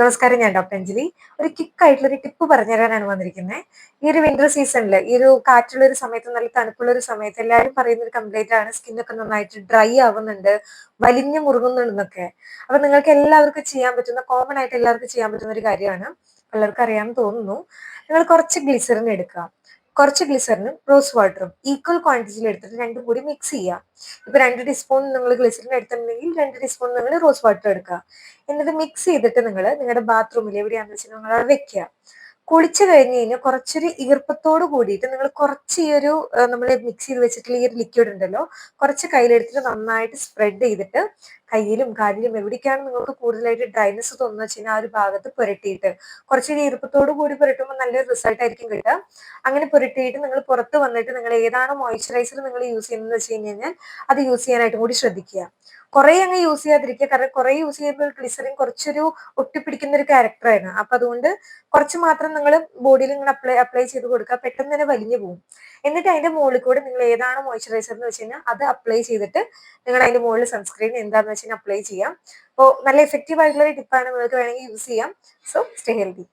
നമസ്കാരം, ഞാൻ ഡോക്ടർ അഞ്ജലി. ഒരു ക്വിക്ക് ഒരു ടിപ്പ് പറഞ്ഞുതരാനാണ് വന്നിരിക്കുന്നത്. ഈ ഒരു വിന്റർ സീസണിൽ, ഈ ഒരു കാറ്റുള്ള ഒരു സമയത്ത്, നല്ല തണുപ്പുള്ള ഒരു സമയത്ത് എല്ലാവരും പറയുന്ന ഒരു കംപ്ലൈന്റ് ആണ്, സ്കിന്നൊക്കെ നന്നായിട്ട് ഡ്രൈ ആവുന്നുണ്ട്, വലിഞ്ഞു മുറുകുന്നുണ്ടെന്നൊക്കെ. അപ്പൊ നിങ്ങൾക്ക് എല്ലാവർക്കും ചെയ്യാൻ പറ്റുന്ന, കോമൺ ആയിട്ട് എല്ലാവർക്കും ചെയ്യാൻ പറ്റുന്ന ഒരു കാര്യമാണ്, എല്ലാവർക്കും അറിയാമെന്ന് തോന്നുന്നു. നിങ്ങൾ കുറച്ച് ഗ്ലിസറിൻ എടുക്കുക. കുറച്ച് ഗ്ലിസറിനും റോസ് വാട്ടറും ഈക്വൽ ക്വാണ്ടിറ്റിയിൽ എടുത്തിട്ട് രണ്ടും കൂടി മിക്സ് ചെയ്യുക. ഇപ്പൊ 2 ടീസ്പൂൺ നിങ്ങൾ ഗ്ലിസറിൻ എടുത്തിട്ടുണ്ടെങ്കിൽ 2 ടീസ്പൂൺ നിങ്ങൾ റോസ് വാട്ടർ എടുക്കുക. എന്നിട്ട് മിക്സ് ചെയ്തിട്ട് നിങ്ങൾ നിങ്ങളുടെ ബാത്റൂമിൽ എവിടെയാണെന്ന് വെച്ചാൽ നിങ്ങൾ അത് വെക്കുക. കുളിച്ചു കഴിഞ്ഞ് കഴിഞ്ഞാൽ കുറച്ചൊരു ഈർപ്പത്തോട് കൂടിയിട്ട് നിങ്ങൾ കുറച്ച് ഈ ഒരു നമ്മൾ മിക്സ് ചെയ്ത് വെച്ചിട്ടുള്ള ഈ ഒരു ലിക്വിഡ് ഉണ്ടല്ലോ, കുറച്ച് കയ്യിലെടുത്തിട്ട് നന്നായിട്ട് സ്പ്രെഡ് ചെയ്തിട്ട് കയ്യിലും കാലിലും എവിടേക്കാണ് നിങ്ങൾക്ക് കൂടുതലായിട്ട് ഡ്രൈനെസ് തോന്നുന്നത് വെച്ച് കഴിഞ്ഞാൽ ആ ഒരു ഭാഗത്ത് പുരട്ടിയിട്ട്, കുറച്ചൊരു ഈർപ്പത്തോട് കൂടി പുരട്ടുമ്പോൾ നല്ലൊരു റിസൾട്ട് ആയിരിക്കും കിട്ടുക. അങ്ങനെ പുരട്ടിയിട്ട് നിങ്ങൾ പുറത്ത് വന്നിട്ട് നിങ്ങൾ ഏതാണോ മോയ്സ്ചറൈസർ നിങ്ങൾ യൂസ് ചെയ്യുന്നത് വെച്ച് കഴിഞ്ഞാൽ അത് യൂസ് ചെയ്യാനായിട്ടും കൂടി ശ്രദ്ധിക്കുക. കുറെ അങ്ങ് യൂസ് ചെയ്യാതിരിക്കുക, കാരണം കുറെ യൂസ് ചെയ്യുമ്പോൾ ഗ്ലിസറിൻ കുറച്ചൊരു ഒട്ടിപ്പിടിക്കുന്ന ഒരു ക്യാരക്ടറാണ്. അപ്പൊ അതുകൊണ്ട് കുറച്ച് മാത്രം നിങ്ങൾ ബോഡിയിൽ ഇങ്ങനെ അപ്ലൈ ചെയ്ത് കൊടുക്കുക, പെട്ടെന്ന് തന്നെ വലിഞ്ഞു പോകും. എന്നിട്ട് അതിന്റെ മുകളിൽ കൂടെ നിങ്ങൾ ഏതാണോ മോയ്സ്ചറൈസർ എന്ന് വെച്ച് കഴിഞ്ഞാൽ അത് അപ്ലൈ ചെയ്തിട്ട് നിങ്ങൾ അതിന്റെ മുകളിൽ സൺസ്ക്രീൻ എന്താണെന്ന് വെച്ച് കഴിഞ്ഞാൽ അപ്ലൈ ചെയ്യാം. അപ്പോൾ നല്ല എഫക്റ്റീവ് ആയിട്ടുള്ള ഒരു ടിപ്പാണ്, നിങ്ങൾക്ക് വേണമെങ്കിൽ യൂസ് ചെയ്യാം. So stay healthy.